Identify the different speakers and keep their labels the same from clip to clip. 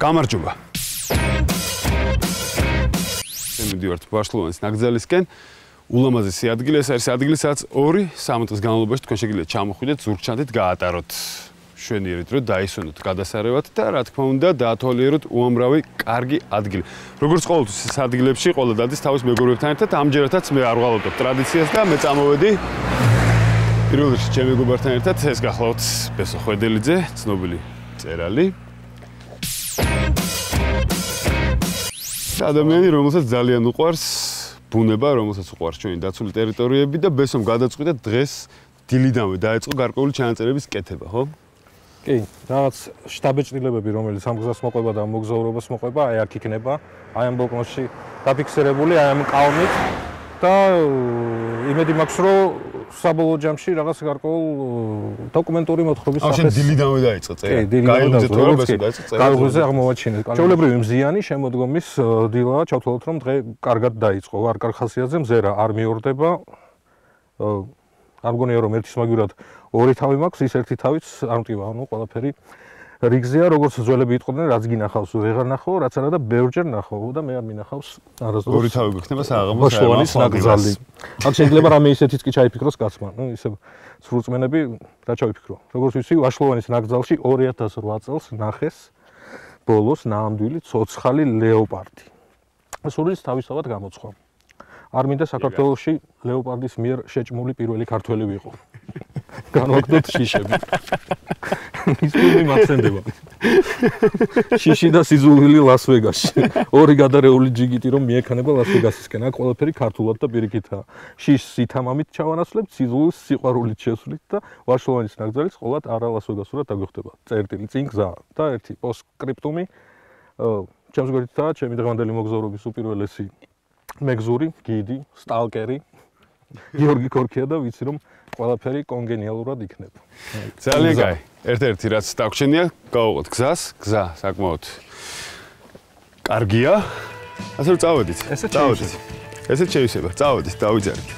Speaker 1: გამარჯობა. მივდივართ ბარსელონის ნაკრძალისკენ. ულამაზესი ადგილი, ეს არის ადგილი, სადაც 2-3 დღის განმავლობაში თქვენ შეგიძლიათ ჩამოხვიდეთ, ზურგჩანთით გაატაროთ შვენიერით, რომ დაისვენოთ გადასარევად და რა თქმა უნდა, დაათვალიეროთ უამრავი კარგი ადგილი. როგორც ყოველთვის ეს ადგილებში ყველა დადის თავის მეგობრებთან ერთად, ამჯერადაც მე არ ვღალატებ ტრადიციას და მე წამოვედი პირველ რიგში ჩემი მეგობართან ერთად, ეს გახლავთ ბესო ხვედელიძე, ცნობილი მწერალი. ადამიანი, რომელსაც ძალიან უყვარს ბუნება, რომელსაც უყვარს ჩვენი დაცული ტერიტორიები და ბესომ გადაწყვიტა დღეს დილიდანვე დაეწყო გარკვეული ჩანაწერების კეთება, ხო?
Speaker 2: კი, რაღაც შტაბეჭდილებები, რომელიც ამ გზას მოყვება და მოგზაურობას მოყვება, აი აქ იქნება, აი ამ ბლოკნოტში დაფიქსირებული, აი ამ კალმით და იმედი მაქვს, რომ საბოლოო ჯამში რაღაც გარკვეულ დოკუმენტური მოთხრობის
Speaker 1: სახეს. შენ დილიდანვე დაიწყო წერა.
Speaker 2: გაიგზავნე თუ რომ ბესო დაიწყო წერა. გაიგზავნე აღმოვაჩინე. ჩვეულებრივი მზიანი შემოდგომის დილაა, ჩავთვალოთ რომ დღე კარგად დაიწყო. არ კარგ ხასიათზე მზერა არ მეორდება. არ მგონია რომ ერთის მაგივრად ორი თავი მაქვს, ის ერთი თავიც არ მტკივა, ანუ ყველაფერი რიგზეა, როგორც ძველები იტყოდნენ, რაც გინახავს, ვეღარ ნახო, რაც არა და ბევრჯერ ნახო და მე არ მინახავს არასდროს.
Speaker 1: ორი თავი გქნება საღამოს
Speaker 2: ბაშლოვანის ნაკრძალი. აქ შეიძლება რამე ისეთიც კი ჩაიფიქროს კაცმა, ნუ ისე სრულწმენები რა ჩავიფიქრო. როგორც ვიცი, ბაშლოვანის ნაკრძალში 2008 წელს ნახეს ბოლოს ნამდვილი ცოცხალი ლეოპარდი. სულის თავისთავად გამოცხვა. არ მინდა საქართველოში ლეოპარდის მიერ შეჭმული პირველი ქართველი ვიყო. განვაგდოთ შიშები. ის ფილმი მახსენდება. შიში და სიზულვილი ლას-ვეგასში. ორი გადარეული ჯიგიტი რომ მიექანება ლას-ვეგასისკენ. აქ ყველაფერი ქართულად და პირიქითაა. შიშს სითამამით ჩავანაცვლებთ, სიზულვილს სიყვარულით შესვლით და ვარშავანის ნაკრძალის ყოლად არა ლას-ვეგასურად დაგვიხდება. წერტილი წინ გზა და ერთი პოსტსკრიპტუმი. ჩემს გვერდითაა ჩემი დღევანდელი მოგზაურობის უპირველესი მეგზური, გიდი, სტალკერი, გიორგი ქორქია და ვიცი რომ ყველაფერი კონგენიალურად იქნება.
Speaker 1: ძალიან კაი. ერთ-ერთი რაც დაგვრჩენია, გავუყოთ გზას, გზა საკმაოდ კარგია. ასე რომ წავედით. წავედით. ესეც შეიძლება. წავედით, დავიძარით.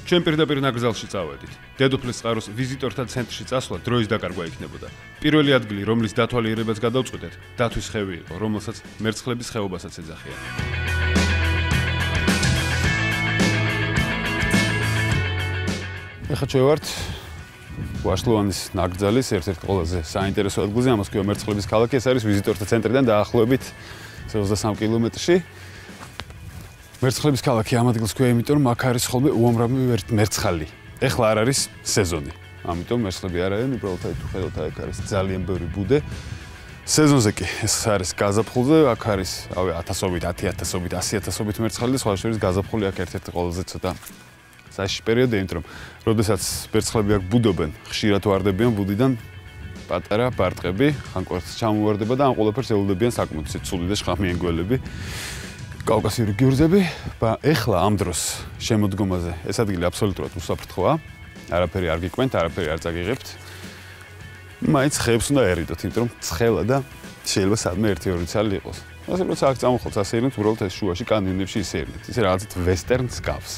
Speaker 1: ჩვენ პირდაპირ ნაკრძალში წავედით. დედოფლის წყაროს ვიზიტორთა ცენტრში წასვლა დროის დაკარგვა იქნებოდა. პირველი ადგილი, რომლის დათვალიერებას გადავწყვეტეთ, დათვის ხევი იყო, რომელსაც მერცხლების ხეობასაც ეძახიან. ეხლა შევართ ვაშლოვანის ნაკრძალის ერთ-ერთ ყველაზე საინტერესო ადგილზე, ამას ქვია მერცხლების ქალაქი, ეს არის ვიზიტორთა ცენტრიდან დაახლოებით 23 კილომეტრში. მერცხლების ქალაქი ამ ადგილს ქვია, იმიტომ რომ აქ არის ხოლმე უამრავი მერცხალი. ეხლა არ არის სეზონი. ამიტომ მერცხლები არ არიან, უბრალოდ აი თუ ხედავთ, აქ არის ძალიან ბევრი ბუდე. სეზონზე კი ეს არის გაზაფხულზე, აქ არის რავი 1000-ობით, 10000-ობით, 100000-ობით მერცხალი და სხვა შორის გაზაფხული აქ ერთ-ერთი ყველაზე ცოტა საშიში პერიოდი, იმიტომ რომ როდესაც მერცხლები აქ ბუდობენ, ხშირად ვარდებიან ბუდიდან პატარა ბარტყები, ხან კვერცხს ჩამოვარდება და ამ ყველაფერს ელოდებიან საკმაოდ ცუდი და შხამიანი გველები. კავკასიური გიურზები, ეხლა ამ დროს შემოდგომაზე ეს ადგილი აბსოლუტურად უსაფრთხოა. არაფერი არ გიკვენთ, არაფერი არ წაგიღებთ. მაინც ხეებს უნდა ერიდოთ, იმიტომ რომ ცხელა და შეიძლება სადმე 1-2 წელი იყოს. ასე რომ აქ წამოხვალთ, ასე ერინოთ, უბრალოდ ეს შუაში კანიონებში ისე ერინეთ. ისე რაღაცით ვესტერნს გავს.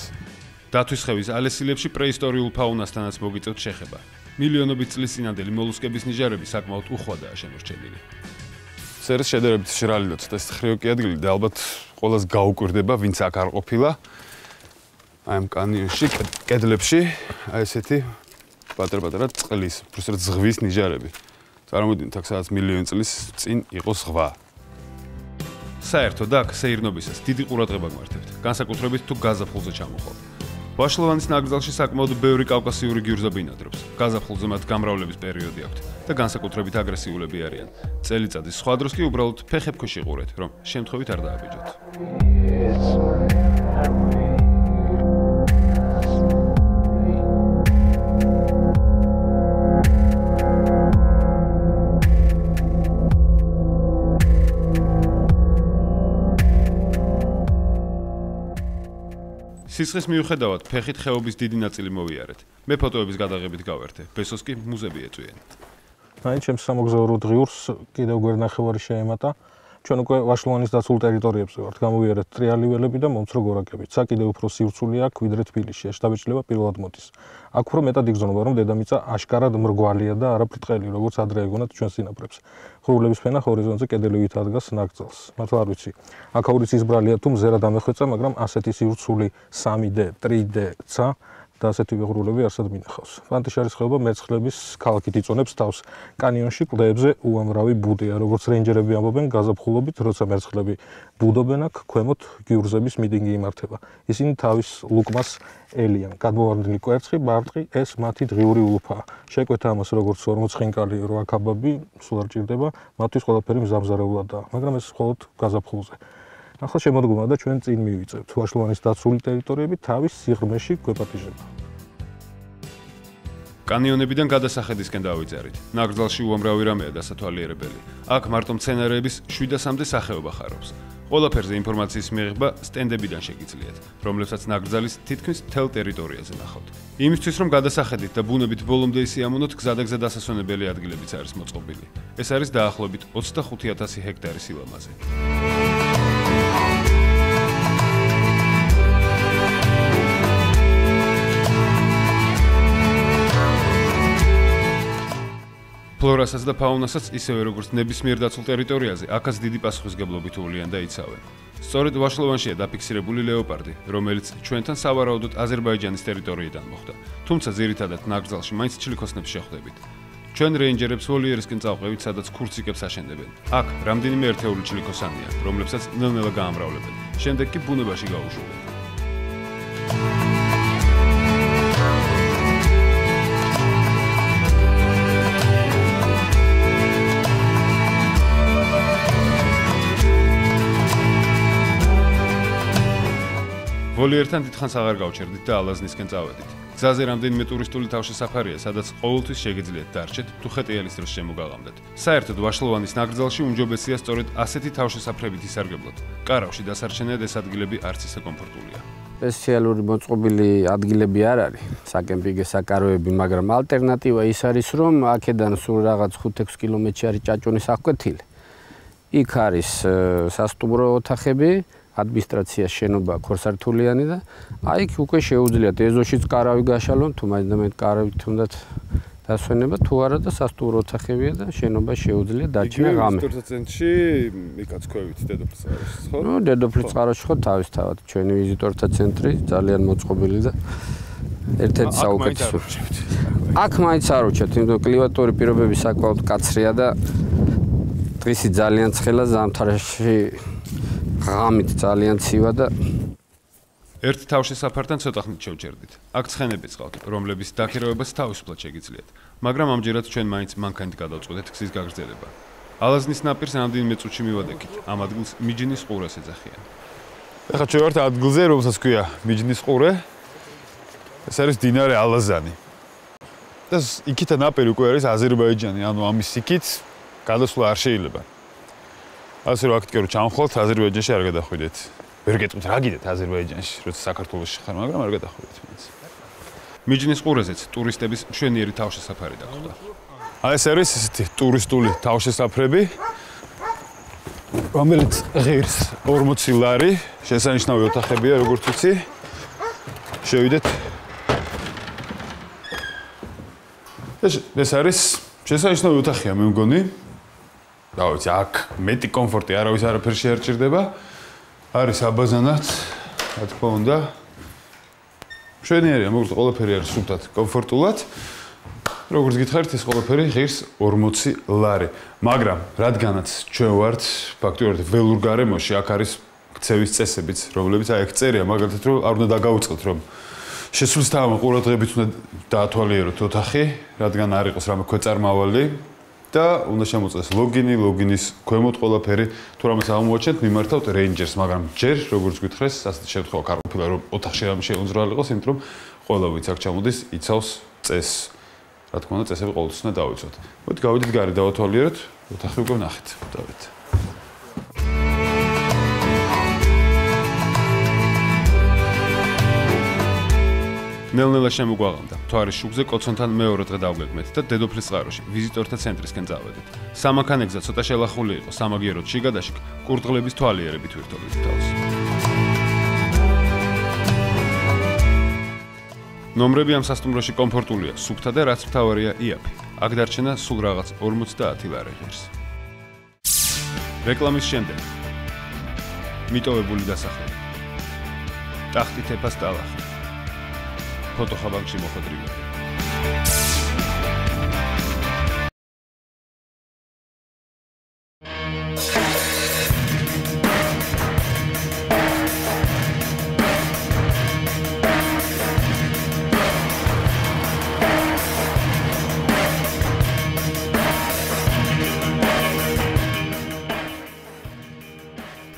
Speaker 1: დათვის ხევის ალესილებში პრეისტორიულ ფაუნასთანაც მოგიწევთ შეხება. მილიონობით წლის წინანდელი მოლუსკების ნიჟარები საკმაოდ უხვადაა შემორჩენილი. სერეს შედარებით შრალი და ცოტა ხრიოკი ადგილი და ალბათ ყველას გაუკვირდება, ვინც აქ არ ყოფილა. აი ამ კანიონში, კედლებში, აი ესეთი პატარ-პატარა წყლის, უბრალოდ ზღვის ნიჟარები. წარმოვიდგინეთ, აქ სადაც მილიონი წლის წინ იყო ზღვა. საერთოდ აქ სეირნობისას დიდი ყურადღება გვართებთ, განსაკუთრებით თუ გაზაფხულზე ჩამოხვალთ. ვაშლოვანის ნაკრძალში საკმაოდ ბევრი კავკასიური გიურზა ბინადრობს. გაზაფხულზე მათ გამრავლების პერიოდი აქვთ და განსაკუთრებით აგრესიულები არიან. წელიწადის სხვა დროს კი უბრალოდ ფეხებქვეშ იყურეთ, რომ შემთხვევით არ დააბიჯოთ. სისხლის მიუხედავად ფეხით ხეობის დიდი ნაწილი მოვიარეთ. მე ფოტოების გადაღებით გავერთე. ბესოს კი მუზები ეწვიენ.
Speaker 2: აი ჩემს სამოგზაურო დღიურს კიდევ გვერდნახევარი შეემატა. ჩვენ უკვე ვაშლოვანის დაცულ ტერიტორიებზე ვართ, გამოვიარეთ ტრიალი ველები და მომცრო გორაკებით. საკიდე უფრო სივრცული აქვს ვიდრე თბილისში. შტაბ-ბიჭდება პირველად მოდის. აქ უფრო მეტად იგრძნობა, რომ დედამიწა აშკარად მრგვალია და არა ბრტყელი, როგორც ადრე ეგონათ ჩვენ სინაპრებს. ღრუბლების ფენა ჰორიზონტზე კედელივით ადგას ნაკრძალს. მართლა არ ვიცი. აქაურის ისბრალია თუ მზერა დამეხვეწა, მაგრამ ასეთი სივრცული 3D, 3D-ცა და ასეთივე ღრუბლები არსად მინახავს. პანტიშარის ხეობა მერცხლების ქალაქით იწონებს თავს. კანიონში კლდეებზე უამრავი ბუდეა, როგორც რეინჯერები ამბობენ, გაზაფხულობით, როცა მერცხლები ბუდობენ აქ, ქვემოთ გიურზების მიტინგი იმართება. ისინი თავის ლუკმას ელიან. გადმოვარდნილი კვერცხი, ბარტყი, ეს მათი დღიური ულუფაა. შეკვეთა ამას როგორც 40 ხინკალი, 8 კაბაბი, სულ არ ჭირდება, მათთვის ყველაფერი მზამზარეულადაა, მაგრამ ეს მხოლოდ გაზაფხულზე. ახლა შემოდგომა და ჩვენ წინ მივიწევთ. ვაშლოვანის დაცული ტერიტორიები თავის სიღრმეში გვეპატიჟება.
Speaker 1: კანიონებიდან გადასახედისკენ დავიწერით. ნაკრძალში უამრავი რამეა დასათვალიერებელი. აქ მარტო მცენარეების 700-მდე სახეობა ხარობს. ყველაფერზე ინფორმაციის მიღება სტენდებიდან შეგიძლიათ, რომლებსაც ნაკრძალის თითქმის მთელ ტერიტორიაზე ნახავთ. იმისთვის, რომ გადასახედით და ბუნებით ბოლომდე ისიამოვნოთ, გზადაგზა დასასვენებელი ადგილებიც არის მოწყობილი. ეს არის დაახლოებით 25,000 ჰექტარი სილამაზე. ფლორასაც და ფაუნასაც ისევე როგორც ნებისმიერ დაცულ ტერიტორიაზე, აქაც დიდი პასუხისმგებლობით უვლიან და იცავენ. სწორედ ვაშლოვანშია დაფიქსირებული ლეოპარდი, რომელიც ჩვენთან სავარაუდოდ აზერბაიჯანის ტერიტორიიდან მოხვდა. თუმცა ძირითადად ნაკრძალში მაინც ჩლიქოსნებს შეხვდებით. ჩვენ რეინჯერებს ვოლიერისკენ წავყევით, სადაც ქურციკებს აშენდებენ. აქ რამდენიმე ერთეული ჩლიქოსანია, რომლებსაც ნელ-ნელა გაამრავლებენ. შემდეგ კი ბუნებაში გაუშვებენ. ვოლიერთან დიდხანს აღარ გავჩერდით და ალაზნისკენ წავედით. გზაზე რამდენიმე ტურისტული თავშესაფარია, სადაც ყოველთვის შეგიძლიათ დარჩეთ, თუ ხეტიალის დროს შემოგაღამდეთ. საერთოდ ვაშლოვანის ნაკრძალში უმჯობესია სწორედ ასეთი თავშესაფრებით ისარგებლოთ. კარავში დასარჩენად ეს ადგილები არც ისე კომფორტულია.
Speaker 3: სპეციალური მოწყობილი ადგილები არ არის, საკემპინგო საკაროები, მაგრამ ალტერნატივა ის არის, რომ აქედან სულ რაღაც 5-6 კილომეტრში არის ჭაჭონის აღკვეთილი. იქ არის სასტუმრო ოთახები, ადმინისტრაციის შენობა ქორსართულიანი და აი იქ უკვე შეუძლიათ ეზოშიც კარავი გაშალონ, თუ მაინც კარავით უნდათ დასვენება, თუ არა და სასტუმრო ოთახებია და შენობა შეუძლია დაჩინა ღამე.
Speaker 1: ვიზიტორთა ცენტრში იქაც ქვევით დედოფლის წყაროში, ხო?
Speaker 3: ნუ დედოფლის წყაროში ხო თავისთავად ჩვენი ვიზიტორთა ცენტრი ძალიან მოწყობილი და ერთ-ერთი საუკეთესო. აქ მაინც არ უჩვენთ, იმიტომ რომ კლიმატური პირობები საკმაოდ კაცრია და დღისი ძალიან ცხელა ზამთარში ღამით ძალიან ცივა და
Speaker 1: ერთ თავშესაფართან ცოტა ხნით შევჭერდით. აქ ცხენები წყავთ, რომლების დაქირავებას თავისუფლად შეგიძლიათ, მაგრამ ამჯერად ჩვენ მაინც მანქანით გადავწყვეტეთ გზის გაგრძელება. ალაზნის ნაპირს რამდენიმე წუთში მივადექით. ამ ადგილს მიჯნის ყურეს ეძახიან. ახლა ჩვენ ვართ ადგილზე, რომელსაც ქვია მიჯნის ყურე. ეს არის მდინარე ალაზანი. და იქითა ნაპირი უკვე არის აზერბაიჯანი, ანუ ამის იქით გადასვლა არ შეიძლება. ასე რომ აქტიურად ჩამხვალთ აზერბაიჯანში არ გადახვიდეთ. ვერ გეტყვით რა გიდეთ აზერბაიჯანში, როცა საქართველოში ხარ, მაგრამ არ გადახვიდეთ მაინც. მიჯნის ყურეზეც ტურისტების მშვენიერი თავშესაფარი დაგვხდა. აი ეს არის ესეთი ტურისტული თავშესაფრები, რომელიც ღირს 40 ლარი, შესანიშნავი ოთახებია, როგორც ვიცი. შევიდეთ. ეს არის შესანიშნავი ოთახია, მე მგონი. დავიცი, აქ მეტი კომფორტი არავის არაფერში არ ჭირდება. არის აბაზანად, რა თქმა უნდა. მშვენიერია, მოკლედ ყველაფერი არის სულთად კომფორტულად. როგორც გითხარით, ეს ყველაფერი ღირს 40 ლარი. მაგრამ რადგანაც ჩვენ ვართ ფაქტობრივად ველურ გარემოში, აქ არის ქცევის წესებიც, რომლებიც აი ეგ წერია, მაგალითად რომ არ უნდა დაგაუწყოთ, რომ შესულსთავმა ყურადღებით უნდა დაათვალიეროთ ოთახი, რადგან არ იყოს რამე ქვეწარმავალი. და უნდა შემოწეს ლოგინი, ლოგინის ქვემოთ ყველაფერი, თუ რამეს აღმოაჩენთ, მიმართავთ რეინჯერს, მაგრამ ჯერ როგორც გითხრეს, ასეთი შემთხვევა არ ყოფილა, რომ ოთახში რამე შეუძლებელი იყოს, იმიტომ რომ ყველა ვინც აქ ჩამოდის, იცავს წესს. რა თქმა უნდა, წესები ყოველთვის უნდა დავიცვათ. მოდი გავიდეთ გარე, დავათვალიეროთ, ოთახი უკვე ვნახეთ. დავით. ნელ-ნელა შემოგვაღამდა. მთვარის შუქზე კოცონთან მეორე დღე დავგეგმეთ და დედოფლის წყაროში ვიზიტორთა ცენტრისკენ წავედით. სამანქანეგზა ცოტა შელახული იყო, სამაგიეროდ შიგადაშიგ კურდღლების თვალიერებით ვირთობდით თავს. ნომრები ამ სასტუმროში კომფორტულია, სუფთა და რაც მთავარია იაფი. აქ დარჩენა სულ რაღაც 50 ლარი ღირს. რეკლამის შემდეგ მიტოვებული დასახლება. ტახტი თეფას ტალახი. ფოტოხაბანკში მოხდრივები.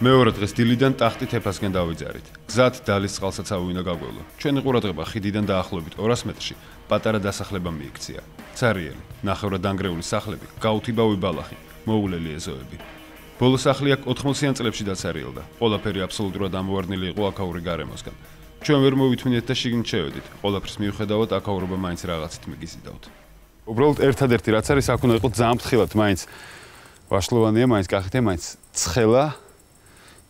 Speaker 1: მეორე დღეს დილიდან ტახტი თეფასკენ დავიძარით. გზად დალის წყალსაცავი უნდა გაგვევლო. ჩვენი ყურადღება ხიდიდან დაახლოებით 200 მეტრში პატარა დასახლება მიიქცია. ცარიელი, ნახევრად დანგრეული სახლები, გაუთიბავი ბალახი, მოულელი ეზოები. ბოლო სახლი აქ 80-იან წლებში დაცარიელდა. ყველაფერი აბსოლუტურად ამოვარდნილი იყო აქაური გარემოსგან. ჩვენ ვერ მოვითმინეთ და შიგნით შევედით. ყველაფრის მიუხედავად აქაურობა მაინც რაღაცით მიგიზიდავთ. უბრალოდ ერთადერთი რაც არის აქ უნდა იყოს ძალიან ფრთხილად, მაინც ვაშლოვანია, მაინც კახეთია, მაინც ცხელა.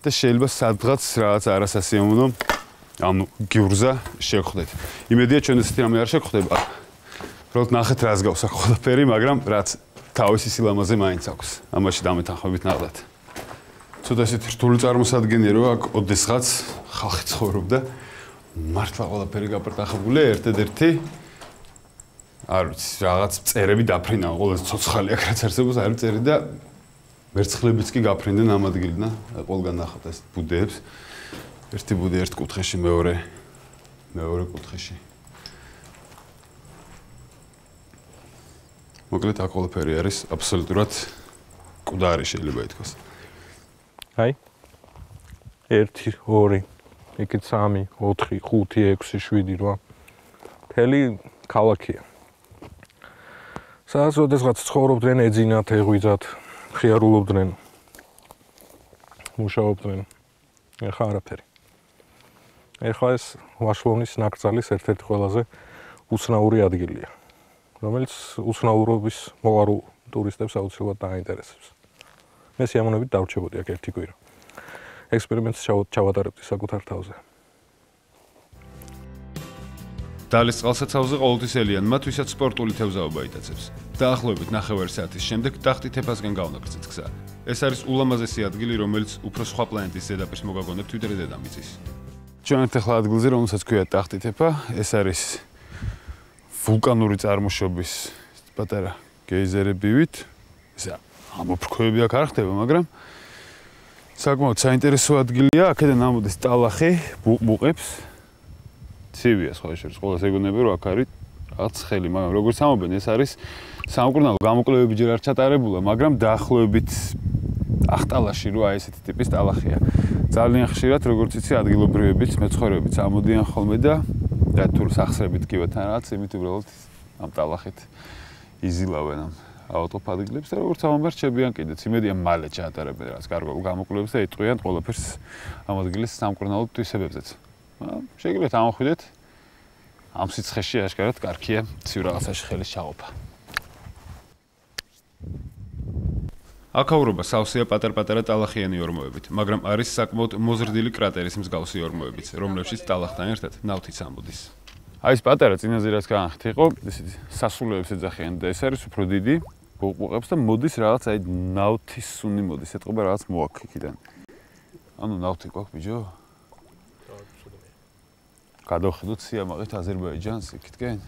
Speaker 1: და შეიძლება სადღაც რაღაც არასასიამოვნო გიურზა შეგხვდეთ. იმედია ჩვენ ესეთი რამე არ შეგხვდება. უბრალოდ ნახეთ რას გავს აქ ყველაფერი, მაგრამ რაც თავისი სილამაზე მაინც აქვს. ამაში დამეთანხმებით ნახდათ. ცოტა ესეთი რთული წარმოსადგენია, რომ აქ ოდესღაც ხალხი ცხოვრობდა. მართლა ყველაფერი გაპარტახებულია, ერთადერთი არ ვიცი, რაღაც წერები დაფრინა, ყველაზე ცოცხალი აქ რაც არსებობს, არის წერი და მერცხლებიც კი გაფრინდნენ ამ ადგილიდან, ყველგან ნახავთ ეს ბუდეებს. ერთი ბუდე ერთ კუთხეში, მეორე კუთხეში. მოკლედ აქ ყველაფერი არის აბსოლუტურად მკვდარი შეიძლება ითქვას.
Speaker 2: აი. 1 2 იქით 3 4 5 6 7 8 მთელი ქალაქია. სადაც ოდესღაც ცხოვრობდნენ ეძინათ, ეღვიძათ, ხიარულობდნენ, მუშაობდნენ. ეხლა არაფერი. ეხლა ეს ვაშლოვნის ნაკრძალის ერთ-ერთი ყველაზე უცნაური ადგილია, რომელიც უცნაურობის მოყარულ ტურისტებს აუცილებლად დაინტერესებს. მე სიამოვნებით დავრჩებოდი აქ ერთი კვირა. ექსპერიმენტს ჩავატარებდი საკუთარ თავზე.
Speaker 1: დალის წყალსაცავზე ყოველთვის ელიანმა, ვისაც სპორტული თევზაობა იტაცებს. დაახლოებით 9 საათის შემდეგ ტახტი თეფასკენ გავნაგრძეთ გზა. ეს არის ულამაზესი ადგილი, რომელიც უფრო სხვა პლანეტის ზედაპირს მოგაგონებთ ვიდრე დედამიწის. ჩვენ ერთ ახლა ადგილზე, რომელსაც ქვია ტახტი თეფა, ეს არის ვულკანური წარმოშობის პატარა გეიზერებივით. ეს ამოფრქვევები აქ არ ხდება, მაგრამ საკმაოდ საინტერესო ადგილია. აქედან ამოდის ტალახი, ბუყებს. ცივია სხვა შორის, ყველას ეგონები რომ აქ არის რაღაც ხელი, მაგრამ როგორც ამობენ, ეს არის სამკურნალო გამოკვლევები ჯერ არ ჩატარებულა, მაგრამ დაახლოებით ახტალაში რო აი ესეთი ტიპის ტალახია. ძალიან ხშირად, როგორც იცი, ადგილობრივებიც, მეცხოვრებიც ამოდიან ხოლმე და თუ სახსრებით კივეთან რაღაც, იმით უბრალოდ ამ ტალახით იზილავენ ამ ავტოფ ადგილებს და როგორც ამბობენ, რჩებიან კიდეც. იმედია მალე ჩაატარებენ რაღაც კარგო გამოკვლევებს და იტყვიან ყველაფერს ამ ადგილის სამკურნალო თვისებებზეც. შეგიძლიათ ამოხვიდეთ. ამ სიცხეში აშკარად კარგია ცივ რაღაცაში ხელის ჩაყოფა. აქაურობა სავსეა პატარ-პატარა ტალახიანი ორმოებით, მაგრამ არის საკმაოდ მოზრდილი კრატერის მსგავსი ორმოებიც, რომლებშიც ტალახთან ერთად ნავთიც ამოდის. აი ეს პატარა წინაზე რაც განახთ იყო, ესეთი სასულეებს ეძახიან და ეს არის უფრო დიდი, ბუყბუყებს და მოდის რაღაც აი ნავთის სუნი მოდის, ეთყობა რაღაც მოაქვს იქიდან. ანუ ნავთი გვაქვს ბიჭო? გადავხედოთ სიამაყით აზერბაიჯანს იქითკენ.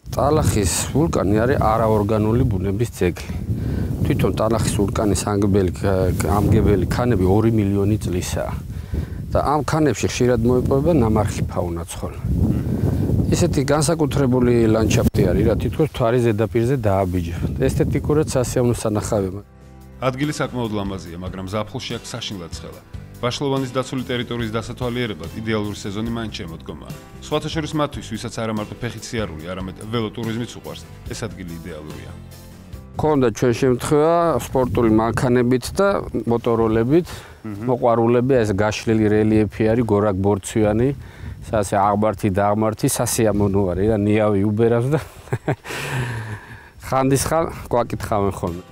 Speaker 3: ტალახის ვულკანი არის არაორგანული ბუნების ძეგლი. თვითონ ტალახის ვულკანის ამგებელი ქანები 2 მილიონი წლისაა. და ამ ქანებში ხშირად მოიპოვება ნამარხი ფაუნა ცხოლა. ისეთი განსაკუთრებული ლანდშაფტი არის, რა თითქოს მთვარის ზედაპირზე დააბიჯება. ესთეტიკურად სასიამოვნო სანახავება.
Speaker 1: ადგილი საკმაოდ ლამაზია, მაგრამ ზაფხულში აქ საშინლად ცხელა. ვაშლოვანის დაცული ტერიტორიის დასათვალიერებლად იდეალური სეზონი მაინც შემოდგომაა. სხვათა შორის მათთვის, ვისაც არა მარტო ფეხით სიარული, არამედ ველოტურიზმიც უყვარს, ეს ადგილი იდეალურია.
Speaker 3: ქონდა ჩვენ შემთხვევა სპორტული მანქანებით და მოტოროლებით. მოყვარულები ეს გაშლილი რელიეფი არის, გორაკ ბორცვიანი, სასე აღმართი და აღმართი სასიამოვნო არის რა, ნიავი უბერავს და ხანდისხან გვაკითხავენ ხოლმე.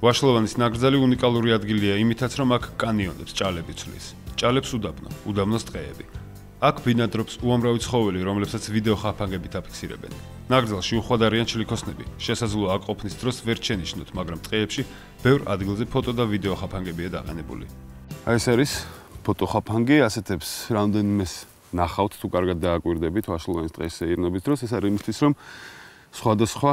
Speaker 1: ვაშლოვანის ნაკრძალი უნიკალური ადგილია იმითაც, რომ აქ კანიონებს ჭალები ცვლის. ჭალებს უდაბნოს ტყეები. აქ ბინადრობს უამრავი ცხოველი, რომლებსაც ვიდეო ხაფანგებით აფიქსირებენ. ნაკრძალში უხვად არიან ჩლიქოსნები. შესაძლოა აქ ყოფნის დროს ვერ შენიშნოთ, მაგრამ ტყეებში ბევრ ადგილზე ფოტო და ვიდეო ხაფანგებია დაყენებული. აი ეს არის ფოტო ხაფანგი, ასეთებს რამდენიმეს ნახავთ თუ კარგად დააკვირდებით ვაშლოვანის ტყეს სეირნობის დროს. ეს არის იმისთვის, რომ სხვადასხვა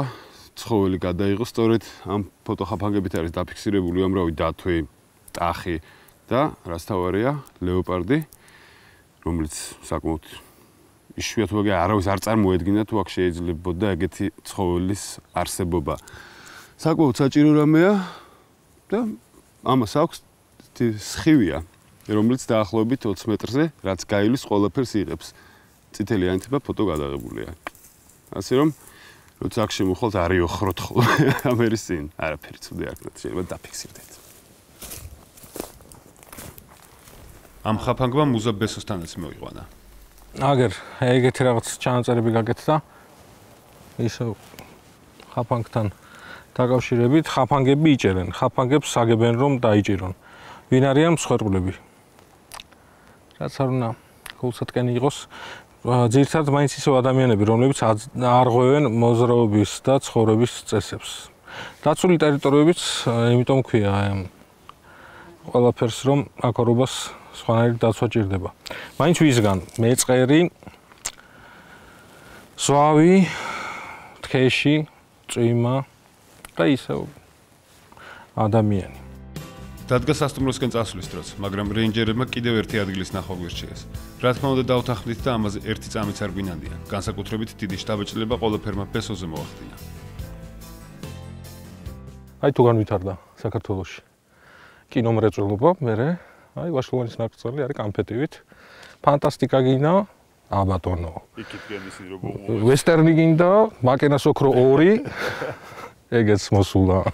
Speaker 1: ცხოველი გადაიღოს, სწორედ ამ ფოტო ხაფანგებით არის დაფიქსირებული უამრავი დათვი, ტახი და რაც თავარია, ლეოპარდი, რომელიც საკმაოდ იშვიათობაა, არავის არ წარმოედგინა თუ აქ შეიძლებოდა ეგეთი ცხოველის არსებობა. საკმაოდ საჭირო რამეა და ამას აქვს სხივია, რომელიც დაახლოებით 20 მეტრზე, რაც გაივლის ყველაფერს იღებს. წითელი ანთება ფოტო გადაღებულია. ასე რომ როცა აქ შემოხვალთ არ იოხროთ ხოლმე ამერის წინ, არაფერი ცუდი არ ქნათ, შეიძლება დაფიქსირდეთ. ამ ხაფანგმა მუზა ბესოსთანაც მოიყვანა.
Speaker 2: აგერ ეგეთი რაღაც ჩანაწერები გაკეთდა. ისე ხაფანგთან დაკავშირებით ხაფანგები იჭერენ, ხაფანგებს აგებენ რომ დაიჭირონ. ვინ არიან მსხვერპლები? რაც არ უნდა გულსატკენი იყოს, ძირითადად მაინც ისევ ადამიანები, რომლებიც არ ღვევენ მოძრაობის და ცხოვრების წესებს. დაცული ტერიტორიებიც, იმიტომ ქვია ყველაფერს, რომ აკორობას სხვანაირი დაცვა ჭირდება. მაინც ვისგან მეწყერი, ზვავი, თხეში, წვიმა და ისევ ადამიანი.
Speaker 1: დადგა სასტუმროსკენ წასვლის დროს, მაგრამ რეინჯერებმა კიდევ ერთი ადგილის ნახვა გვირჩიეს. რა თქმა უნდა დავთანხმდით და ამაზე ერთი წამიც არ გვინანდია. განსაკუთრებით დიდი შტაბეჭდილება ყველაფერმა ბესოზე მოახდინა.
Speaker 2: აი თუ განვითარდა საქართველოში კინომრეწველობა, მერე აი ვაშლოვანის ნაკრძალი არის კამფეტივით. ფანტასტიკა გინდა, აბატონო.
Speaker 1: იქით გემისი როგორ
Speaker 2: ვესტერნი გინდა, მაკენას ოქრო 2. ეგეც მოსულა.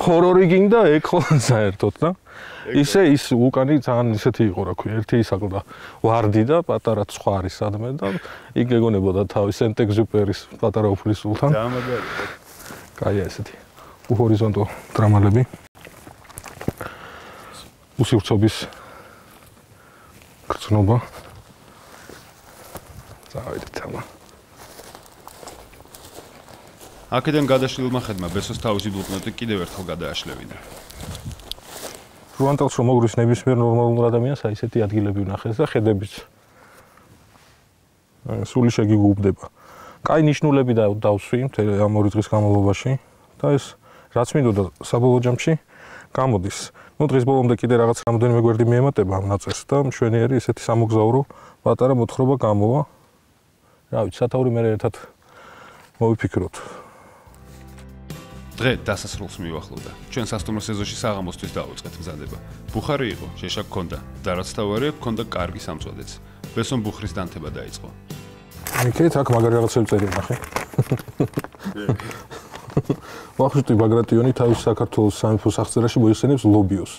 Speaker 2: ჰორორი გინდა, ეგ ხოლმე საერთოდ და ისე ის უკანი ძალიან ისეთი იყო რა ქვია, ერთი ის აკლდა ვარდი და პატარა სხვა არის სადმე და იქ გეგონებოდა თავი სენტ-ეგზუპერის პატარა უფლის სულთან.
Speaker 1: ძალიან მაგარია.
Speaker 2: კაია ესეთი უჰორიზონტო დრამალები. უსივრცობის გრძნობა. წავიდეთ ამა.
Speaker 1: აქედან გადაშლილმა ხედმა ბესოს თავისი ბლოკნოტი კიდევ ერთხელ გადააშლევინა.
Speaker 2: რუანტელს რომ მოგრის ნებისმიერ ნორმალურ ადამიანს აი ესეთი ადგილები ვნახეს და ხედებიც სული შეგიგუბდება. კაი ნიშნულები დავსვი მთელი ამ 2 დღის განმავლობაში და ეს რაც მინდოდა საბოლოო ჯამში გამოდის. ნუ დღის ბოლომდე კიდე რაღაც რამოდენიმე გვერდი მიემატება ამ ნაწერს და მშვენიერი ესეთი სამოგზაურო პატარა მოთხრობა გამოვა. რა ვიცი, სათაური მე ერთად მოვიფიქროთ.
Speaker 1: დღე დასასრულს მივახლოვდა. ჩვენ სასტუმრო სეზონში საღამოსთვის დავიწყეთ მზადება. ბუხარი იყო, შეშა გქონდა და რაც თავარია, გქონდა კარგი სამწვადეც. ბესომ ბუხრის დანთება დაიწყო.
Speaker 2: იქეთ აქ მაგარი რაღაცები წერია ნახე. ვახუშტი ბაგრატიონი თავის საქართველოს სამეფო სახსრაში მოიხსენებს ლობიოს.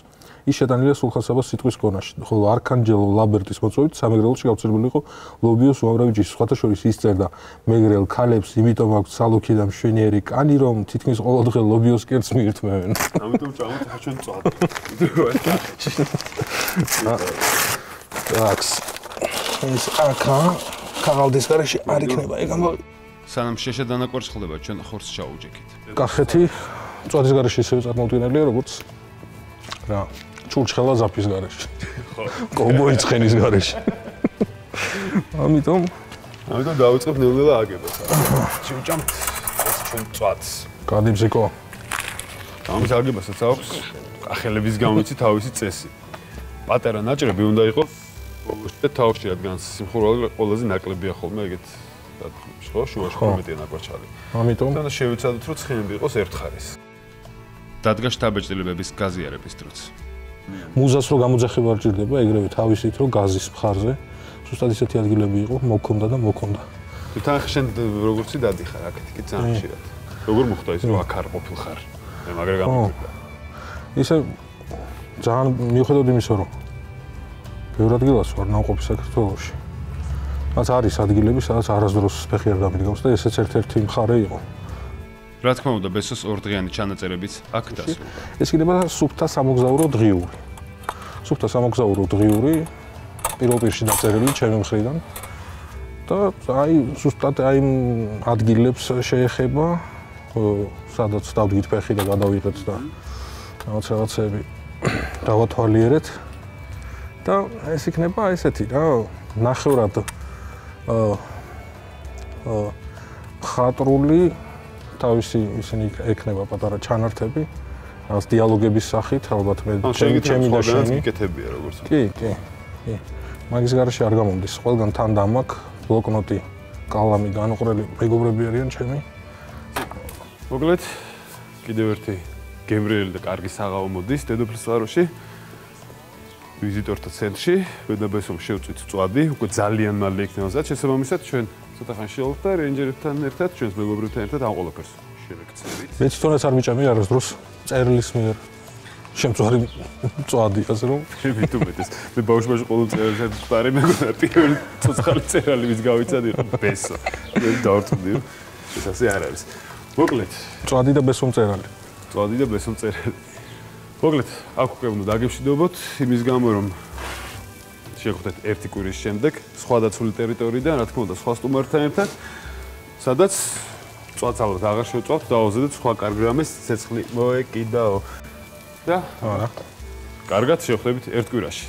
Speaker 2: ის შეტანილია სულხან-საბას სიტყვის კონაში, ხოლო არქანჯელო ლაბერტის მოწვევით სამეგრელოში გავრცელებული იყო ლობიოს უამრავი ჯიში. სხვათა შორის ის წერდა მეგრელ ქალებს, იმიტომ აქვს სალუქი და მშვენიერი კანი, რომ თითქმის ყოველდღე ლობიოს კერძს მიირთმევენ.
Speaker 1: ამიტომ წავით ჩვენ წვად.
Speaker 2: ტაქს. ეს აკა ქაღალდის გარეშე არ იქნება, ეგ ამბავი.
Speaker 1: სანამ შეშა დანაკვარს ხდება, ჩვენ ხორცს ჩაუჯექით.
Speaker 2: კახეთი წვადის გარეშე ისევე წარმოუდგენელია, როგორც რა ჩურჩხელა ზაფის გარეშე. ხო. კოვბოი ცხენის გარეშე. ამიტომ
Speaker 1: დავიწყებ ნელ-ნელა აგებას. ჩიუჭამთ ეს ჩვენ წვადს.
Speaker 2: გადიმზიკო.
Speaker 1: ამის აგებასაც აქვს კახელების გამოცი თავისი წესი. პატარა ნაჭრები უნდა იყოს და თავში რადგან სიმხურვალი ყველაზე ნაკლებია ხოლმე ეგეთ დათქმებში, ხო? შუაში მეტია ნაკვარჩალი.
Speaker 2: ამიტომ
Speaker 1: და შევიცადოთ რომ ცხენები იყოს ერთხარის. დადგა შტაბეჭდილებების გაზიარების დროც.
Speaker 2: მუზას რო გამოძახება არ ჭირდება, ეგრევე თავისით რო გაზის მხარზე. ზუსტად ისეთი ადგილები იყო, მოქონდა და მოქონდა.
Speaker 1: თან შენ როგორცი დადიხარ აქეთ კი ძალიან ხშირად. როგორ მოხდა ის, რომ აქ არ ყოფილხარ? მე მაგრა გამიგდა.
Speaker 2: ისე ძალიან მიუხედავად იმისა, რომ ბევრ ადგილას ვარ ნავყოფი საქართველოში. რაც არის ადგილები, სადაც არასდროს ფეხი არ გამიგავს და ესეც ერთ-ერთი მხარე იყო.
Speaker 1: რა თქმა უნდა, ბესოს ორდღიანი ჩანაწერებიც აქ დასრულდა.
Speaker 2: ეს იქნება სუფთა სამოგზაურო დღიური. სუფთა სამოგზაურო დღიური პირველ პირში დაწერილი ჩემი მხრიდან. და აი ზუსტად აი ადგილებს შეეხება, სადაც დავდგით ფეხი და გადავიღეთ და რაღაცები დავათვალიერეთ. და ეს იქნება ესეთი რა, ნახევრად ხატრული თავისი ისინი ექნება პატარა ჩანართები, რაღაც დიალოგების სახით, ალბათ მე ჩემი და შენი
Speaker 1: მიკეთებია როგორც.
Speaker 2: კი. მაგის გარშე არ გამომდის, ყველგან თან დამაკ, ბლოკნოტი, კალამი, განუყრელი მეგობრები არიან ჩემი.
Speaker 1: მოკლედ, კიდევ ერთი გემრიელი და კარგი საღამო მოდის დედოფლის წყაროში. ვიზიტორთა ცენტრში, ბედნაბესომ შევწვით წვადი, უკვე ძალიან მალე იქნება ზად, შესაბამისად ჩვენ ცოტა ხანში ვალთ და რეინჯერებთან ერთად, ჩვენს მეგობრებთან ერთად ამ ყველაფერს შევექცევით.
Speaker 2: მე თვითონაც არ მიჭამი არასდროს წერილის მიერ შემწვარი წვადი, ასე რომ
Speaker 1: მithumetes. მე ბავშვობაში ყოველ წერილს ვწარი, მეგონა პირველი ცოცხალი წერილი ვის გავიცადი იყო ბესო. მე დავწვდი. ეს ასე არ არის. მოკლედ,
Speaker 2: წვადი და ბესომ წერალი.
Speaker 1: წვადი და ბესომ წერილი. მოკლედ, აქ უკვე უნდა დაგემშვიდობოთ იმის გამო, რომ შევხვდეთ ერთი კვირის შემდეგ სხვა დაცული ტერიტორიიდან, რა თქმა უნდა, სხვა სტუმართან ერთად, სადაც წვადს ალბათ აღარ შევწვავთ, დავაზედეთ სხვა კარგ რამეს, ცეცხლი მოეკიდაო. და
Speaker 2: არა.
Speaker 1: კარგად შევხვდებით ერთ კვირაში.